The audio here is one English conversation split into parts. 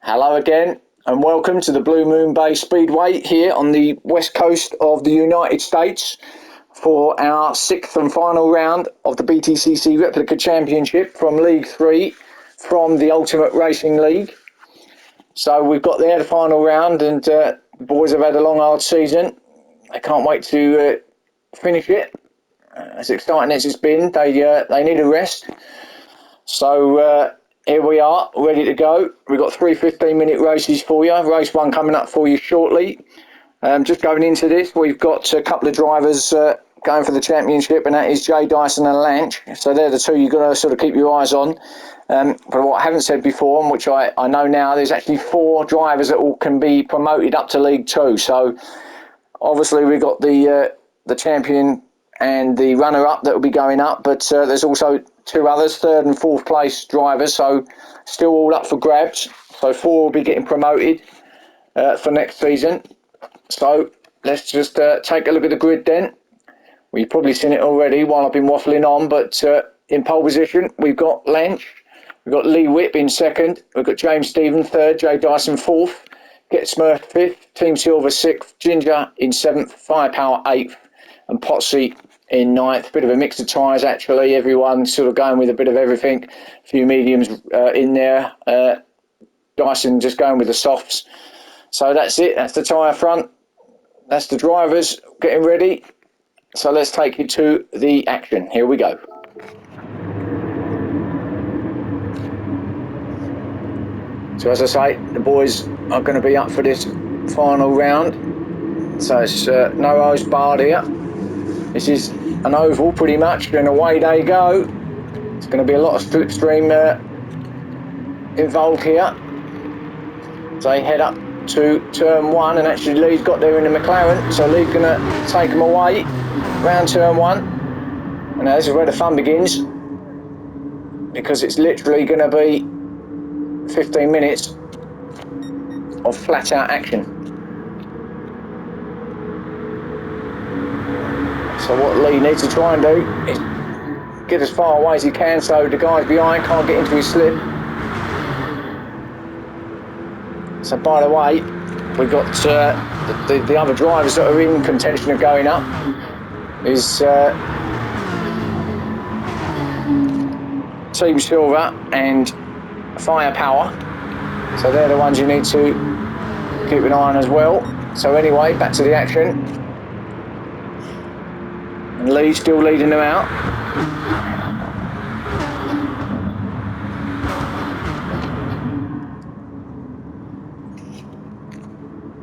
Hello again and welcome to the Blue Moon Bay Speedway here on the west coast of the United States for our sixth and final round of the BTCC Replica Championship from League 3 from the Ultimate Racing League. So we've got there the final round, and the boys have had a long hard season. They can't wait to finish it. As exciting as it's been, they need a rest. So here we are, ready to go. We've got 3 15-minute races for you. Race 1 coming up for you shortly. Just going into this, we've got a couple of drivers going for the championship, and that is Jay Dyson and Lanch. So they're the two you've got to sort of keep your eyes on. But what I haven't said before, and which I know now, there's actually 4 drivers that can be promoted up to League 2. So obviously we've got the champion and the runner-up that will be going up, but there's also 2 others, 3rd and 4th place drivers, so still all up for grabs. So 4 will be getting promoted for next season. So let's just take a look at the grid then. Well, you've probably seen it already while I've been waffling on, but in pole position we've got Lanch, we've got Lee Whip in 2nd, we've got James Stephen 3rd, Jay Dyson 4th, Get Smurf 5th, Team Silver 6th, Ginger in 7th, Firepower 8th, and Potsy in 9th. Bit of a mix of tyres actually, everyone sort of going with a bit of everything, a few mediums in there, Dyson just going with the softs. So that's it, that's the tyre front, that's the drivers getting ready. So let's take you to the action, here we go. So as I say, the boys are going to be up for this final round. So it's no O's barred here. This is an oval pretty much, and away they go. There's going to be a lot of slipstream involved here. So they head up to turn 1, and actually Lee's got there in the McLaren, so Lee's going to take them away round turn 1. And now this is where the fun begins, because it's literally going to be 15 minutes of flat out action. So what Lee needs to try and do is get as far away as he can so the guys behind can't get into his slip. So by the way, we've got the other drivers that are in contention of going up is Team Silver and Firepower. So they're the ones you need to keep an eye on as well. So anyway, back to the action. And Lee's still leading them out.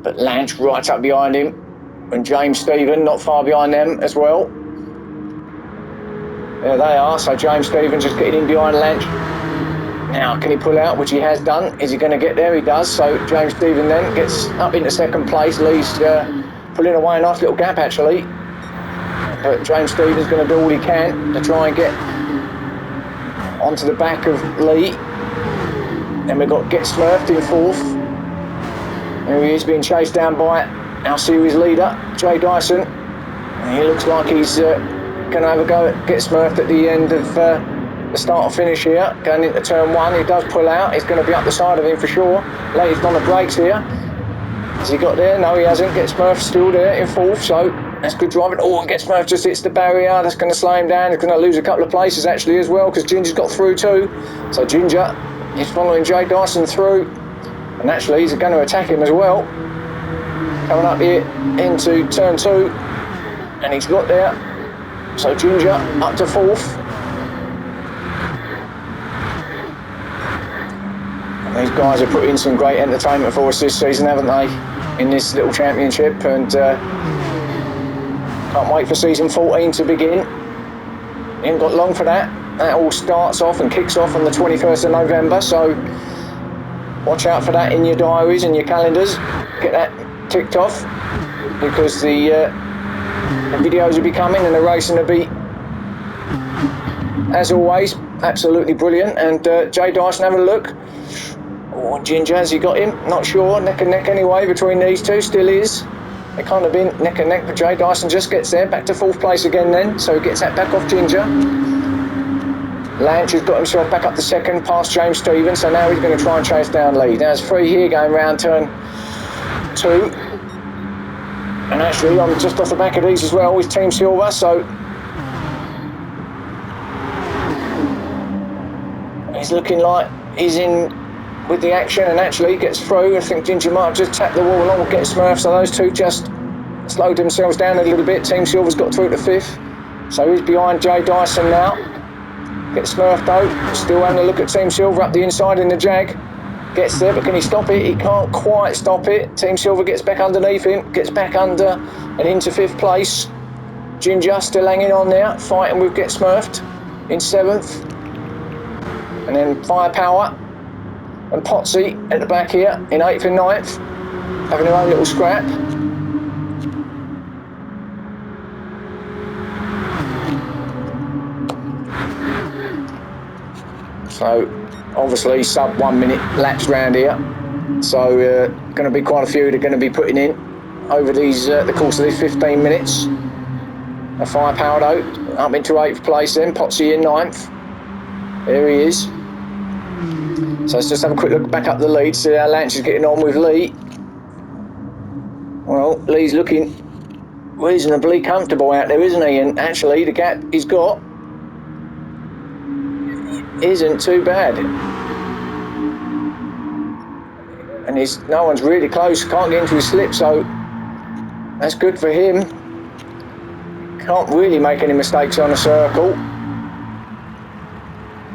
But Lanch right up behind him, and James Stephen not far behind them as well. There they are, so James Stephen just getting in behind Lanch. Now, can he pull out, which he has done? Is he going to get there? He does. So James Stephen then gets up into 2nd place. Lee's pulling away a nice little gap actually. But James Stephen's going to do all he can to try and get onto the back of Lee. Then we've got Get Smurfed in 4th. There he is, being chased down by our series leader, Jay Dyson. And he looks like he's going to have a go at Get Smurfed at the end of the start and finish here. Going into turn 1, he does pull out. He's going to be up the side of him for sure. Lee's on the brakes here. Has he got there? No, he hasn't. Get Smurfed still there in 4th, so that's good driving. Oh, and Get Smurfed just hits the barrier. That's going to slow him down. He's going to lose a couple of places actually as well, because Ginger's got through too. So Ginger is following Jay Dyson through. And actually he's going to attack him as well. Coming up here into turn 2. And he's got there. So Ginger up to 4th. And these guys have put in some great entertainment for us this season, haven't they? In this little championship. And can't wait for season 14 to begin. You ain't got long for that. That all starts off and kicks off on the 21st of November. So watch out for that in your diaries and your calendars. Get that ticked off, because the videos will be coming and the racing will be, as always, absolutely brilliant. And Jay Dyson, have a look. Oh, Ginger, has he got him? Not sure. Neck and neck anyway between these two, still is. They kind of been neck and neck, but Jay Dyson just gets there, back to 4th place again then, so he gets that back off Ginger. Lanch has got himself back up to second, past James Stevens, so now he's going to try and chase down Lee. Now there's 3 here going round turn 2. And actually, I'm just off the back of these as well with Team Silver, so he's looking like he's in with the action and actually gets through. I think Ginger might have just tapped the wall along with Get Smurf, so those two just slowed themselves down a little bit. Team Silver's got through to 5th, so he's behind Jay Dyson now. Get Smurf though, still having a look at Team Silver up the inside in the Jag. Gets there, but can he stop it? He can't quite stop it. Team Silver gets back underneath him, gets back under and into 5th place. Ginger still hanging on there, fighting with Get Smurfed in 7th. And then Firepower and Potsy at the back here in 8th and 9th, having their own little scrap. So obviously sub 1 minute laps round here, so going to be quite a few they're going to be putting in over these the course of these 15 minutes. A Firepower though up into 8th place, then Potsy in 9th. There he is. So let's just have a quick look back up the lead, see how Lance is getting on with Lee. Well, Lee's looking reasonably comfortable out there, isn't he? And actually the gap he's got isn't too bad. And no one's really close, can't get into his slip, so that's good for him. Can't really make any mistakes on a circle.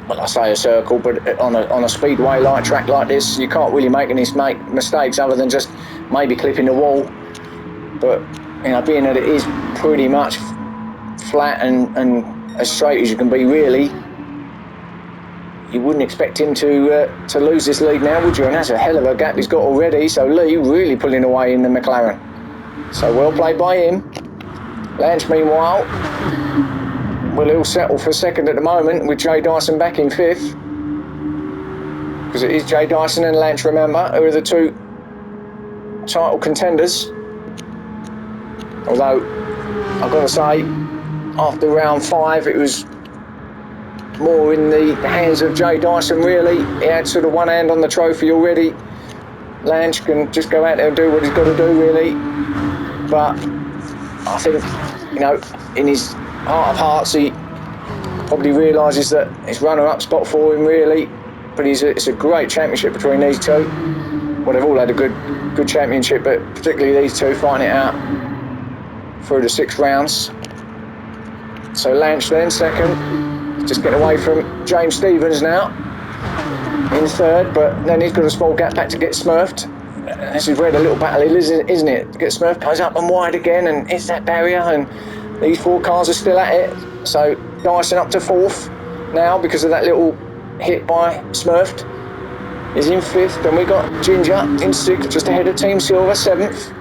Well, I say a circle, but on a speedway like track like this, you can't really make any mistakes other than just maybe clipping the wall. But you know, being that it is pretty much flat and as straight as you can be, really, you wouldn't expect him to lose this lead now, would you? And that's a hell of a gap he's got already. So Lee really pulling away in the McLaren. So well played by him. Lance, meanwhile, well, he'll settle for 2nd at the moment with Jay Dyson back in 5th. Because it is Jay Dyson and Lance, remember, who are the 2 title contenders. Although, I've got to say, after round 5, it was more in the hands of Jay Dyson, really. He had sort of one hand on the trophy already. Lance can just go out there and do what he's got to do, really. But I think, you know, in his heart of hearts, he probably realises that it's runner-up spot for him, really. But it's a great championship between these two. Well, they've all had a good championship, but particularly these two fighting it out through the 6 rounds. So Lance then 2nd, just getting away from James Stevens now in 3rd, but then he's got a small gap back to Get Smurfed. This is where the little battle is, isn't it? Get Smurfed goes up and wide again and hits that barrier, and these 4 cars are still at it. So Dyson up to 4th now because of that little hit by Smurfed. Is in 5th, and we got Ginger in 6th, just ahead of Team Silver, 7th.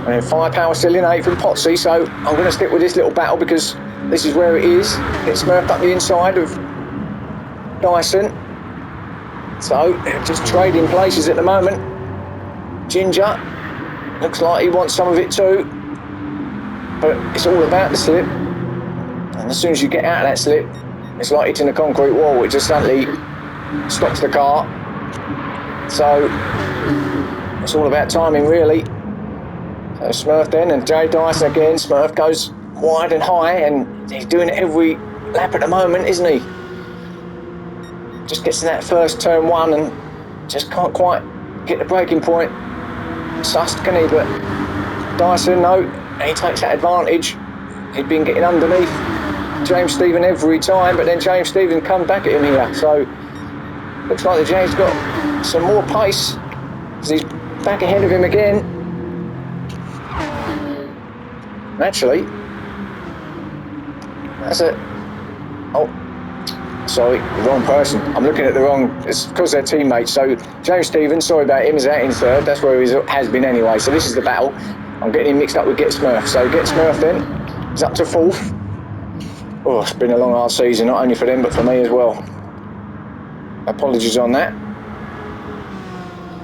And then Firepower still in 8th and Potsy, so I'm going to stick with this little battle because this is where it is. Get Smurfed up the inside of Dyson. So just trading places at the moment. Ginger looks like he wants some of it too, but it's all about the slip. And as soon as you get out of that slip, it's like hitting a concrete wall. It just suddenly stops the car. So it's all about timing, really. So Smurf then, and Jay Dyson again. Smurf goes wide and high, and he's doing it every lap at the moment, isn't he? Just gets to that first turn 1 and just can't quite get the braking point sussed, can he? But Dyson, no, he takes that advantage. He'd been getting underneath James Stephen every time, but then James Stephen come back at him here. So looks like the Jay's got some more pace as he's back ahead of him again. Actually, that's it. Oh, sorry, the wrong person. I'm looking at the wrong. It's because they're teammates. So James Stevens, sorry about him, is out in 3rd. That's where he has been anyway. So this is the battle. I'm getting him mixed up with Get Smurf. So Get Smurf then is up to 4th. Oh, it's been a long hard season, not only for them but for me as well. Apologies on that.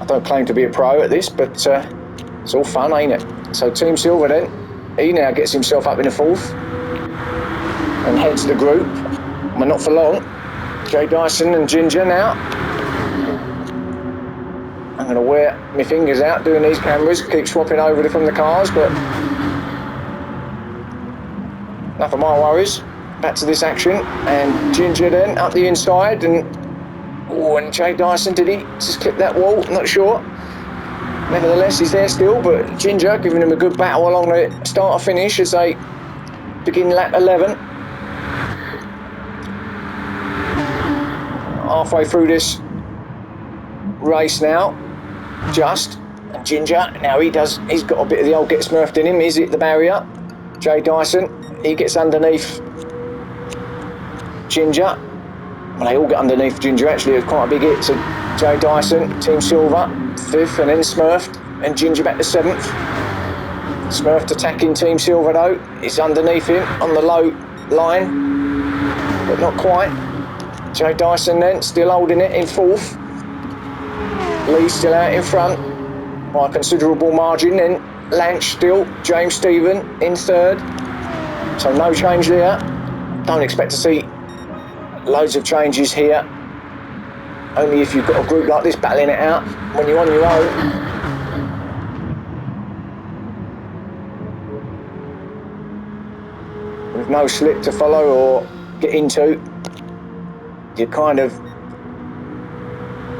I don't claim to be a pro at this, but it's all fun, ain't it? So Team Silver then, he now gets himself up in the 4th. and heads the group. But not for long. Jay Dyson and Ginger now. I'm going to wear my fingers out doing these cameras, keep swapping over from the cars, but enough of my worries. Back to this action, and Ginger then up the inside, and Jay Dyson, did he just clip that wall? Not sure. Nevertheless, he's there still, but Ginger giving him a good battle along the start or finish as they begin lap 11. Halfway through this race now, and Ginger, now he's got a bit of the old get smurfed in him. He's hit the barrier. Jay Dyson, he gets underneath Ginger. Well, they all get underneath Ginger actually. It's quite a big hit. So Jay Dyson, Team Silver, 5th, and then Smurfed, and Ginger back to 7th. Smurfed attacking Team Silver though. It's underneath him on the low line, but not quite. Jay Dyson then still holding it in 4th. Lee still out in front by a considerable margin. Then Lanch still, James Stephen in 3rd. So no change there. Don't expect to see loads of changes here. Only if you've got a group like this battling it out when you're on your own. With no slip to follow or get into, you're kind of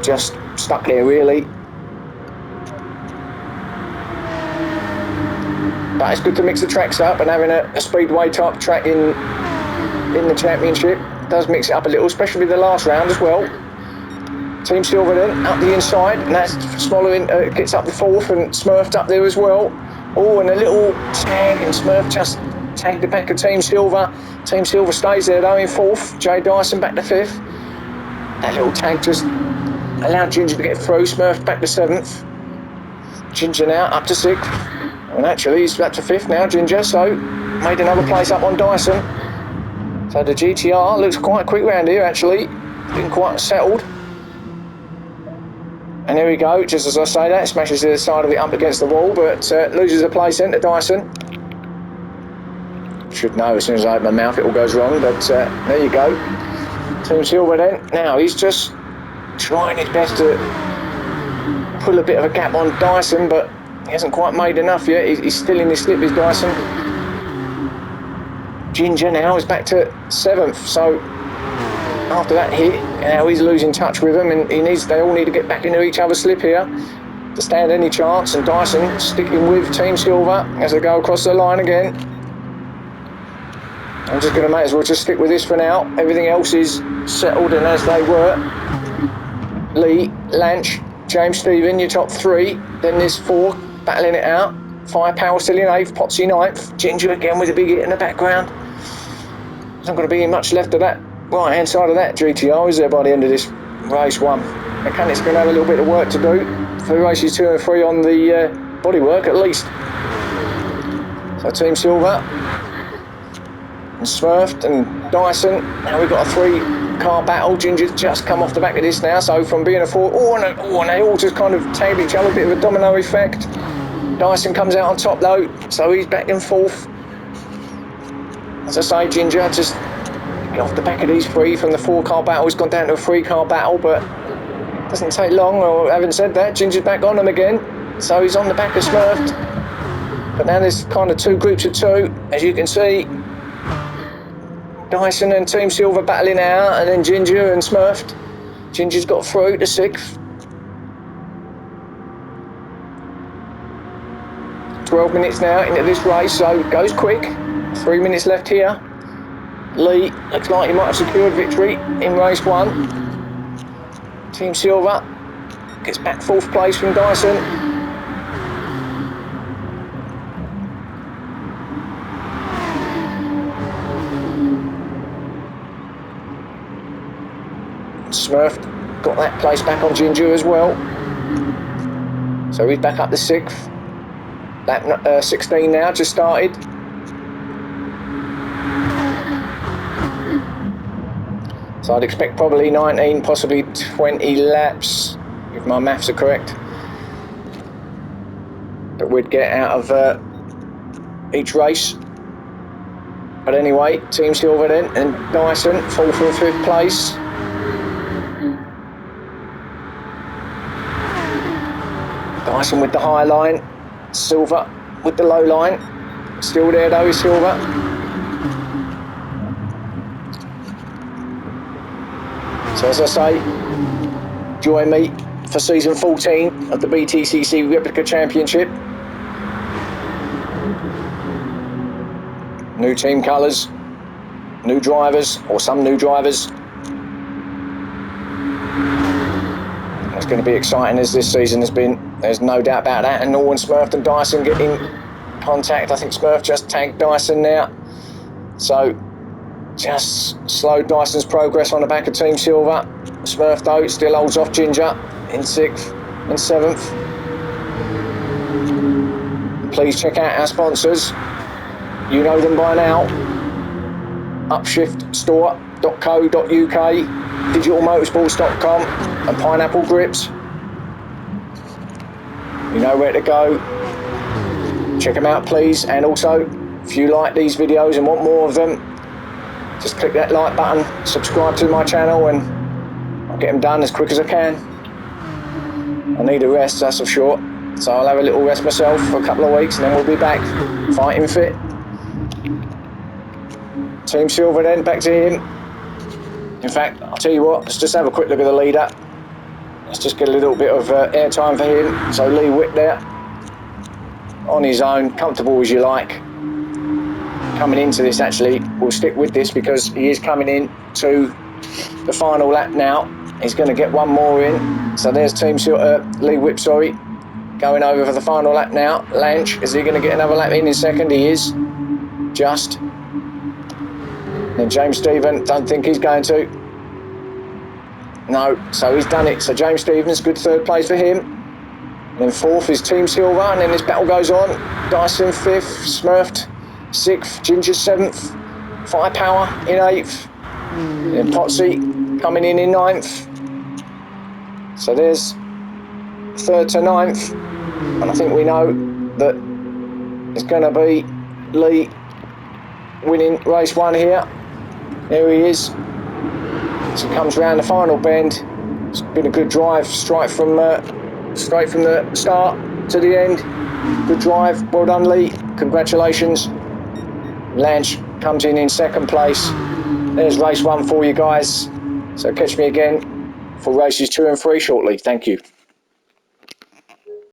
just stuck here really. But it's good to mix the tracks up, and having a speedway type track in the championship does mix it up a little, especially the last round as well. Team Silver then up the inside, and that's swallowing, gets up the 4th, and Smurfed up there as well. Oh, and a little tag, and Smurf just tagged the back of Team Silver. Team Silver stays there though in 4th. Jay Dyson back to 5th. That little tag just allowed Ginger to get through. Smurfed back to 7th. Ginger now up to 6th. And actually he's back to 5th now, Ginger, so made another place up on Dyson. So the GTR looks quite quick round here actually. Been quite settled. And there we go, just as I say that, smashes the side of it up against the wall, but loses a place then to Dyson. Should know as soon as I open my mouth it all goes wrong, but there you go. Team Silver then. Now he's just trying his best to pull a bit of a gap on Dyson, but he hasn't quite made enough yet. He's still in his slip, is Dyson. Ginger now is back to 7th, so after that hit, now he's losing touch with them, and they all need to get back into each other's slip here to stand any chance, and Dyson sticking with Team Silver as they go across the line again. I'm just going to may as well just stick with this for now. Everything else is settled and as they were. Lee, Lanch, James Stephen, your top 3. Then there's 4 battling it out. Firepower still in 8th, Potsy 9th. Ginger again with a big hit in the background. There's not going to be much left of that right hand side of that GTR, is there, by the end of this race 1? Mechanics are going to have a little bit of work to do for races 2 and 3 on the bodywork at least. So Team Silver and Smurfed and Dyson. Now we've got a 3-car battle. Ginger's just come off the back of this now, so from being a 4, and they all just kind of tagged each other, a bit of a domino effect. Dyson comes out on top though, so he's back in 4th. As I say, Ginger just off the back of these 3 from the 4-car battle. He's gone down to a 3-car battle, but doesn't take long. Or having said that, Ginger's back on them again, so he's on the back of Smurfed. But now there's kind of 2 groups of 2, as you can see. Dyson and Team Silver battling out, and then Ginger and Smurfed. Ginger's got through to 6th. 12 minutes now into this race, so it goes quick. 3 minutes left here. Lee looks like he might have secured victory in race 1. Team Silver gets back 4th place from Dyson. Smurfed got that place back on Ginger as well, so he's back up to 6th. Lap 16 now, just started. So I'd expect probably 19, possibly 20 laps, if my maths are correct, that we'd get out of each race. But anyway, Team Silver then, and Dyson, 4th and 5th place. Dyson with the high line, Silver with the low line. Still there though, Silver. So as I say, join me for season 14 of the BTCC Replica Championship. New team colours, new drivers, or some new drivers. It's going to be exciting as this season has been. There's no doubt about that. And Norman, Smurf and Dyson get in contact. I think Smurf just tagged Dyson now. So just slowed Dyson's progress on the back of Team Silver. Smurf though still holds off Ginger in 6th and 7th. Please check out our sponsors. You know them by now. Upshiftstore.co.uk, digitalmotorsports.com and Pineapple Grips. You know where to go. Check them out please, and also if you like these videos and want more of them, just click that like button, subscribe to my channel, and I'll get them done as quick as I can. I need a rest, that's for sure, so I'll have a little rest myself for a couple of weeks and then we'll be back fighting fit. Team Silver then, back to him. In fact, I'll tell you what, let's just have a quick look at the leader. Let's just get a little bit of airtime for him. So Lee Witt there, on his own, comfortable as you like. Coming into this, actually, we'll stick with this because he is coming in to the final lap now. He's going to get one more in. So there's Team Lee Witt, sorry, going over for the final lap now. Lanch, is he going to get another lap in second? He is. Just. And James Stephen, don't think he's going to. No, so he's done it. So James Stevens, good 3rd place for him. And then 4th is Team Silver, and then this battle goes on. Dyson 5th, Smurfed 6th, Ginger 7th, Firepower in 8th. Then Potsy coming in 9th. So there's 3rd to 9th. And I think we know that it's going to be Lee winning race 1 here. There he is. So he comes round the final bend. It's been a good drive, straight from the start to the end. Good drive, well done Lee, congratulations. Lanch comes in 2nd place. There's race 1 for you guys. So catch me again for races 2 and 3 shortly. Thank you.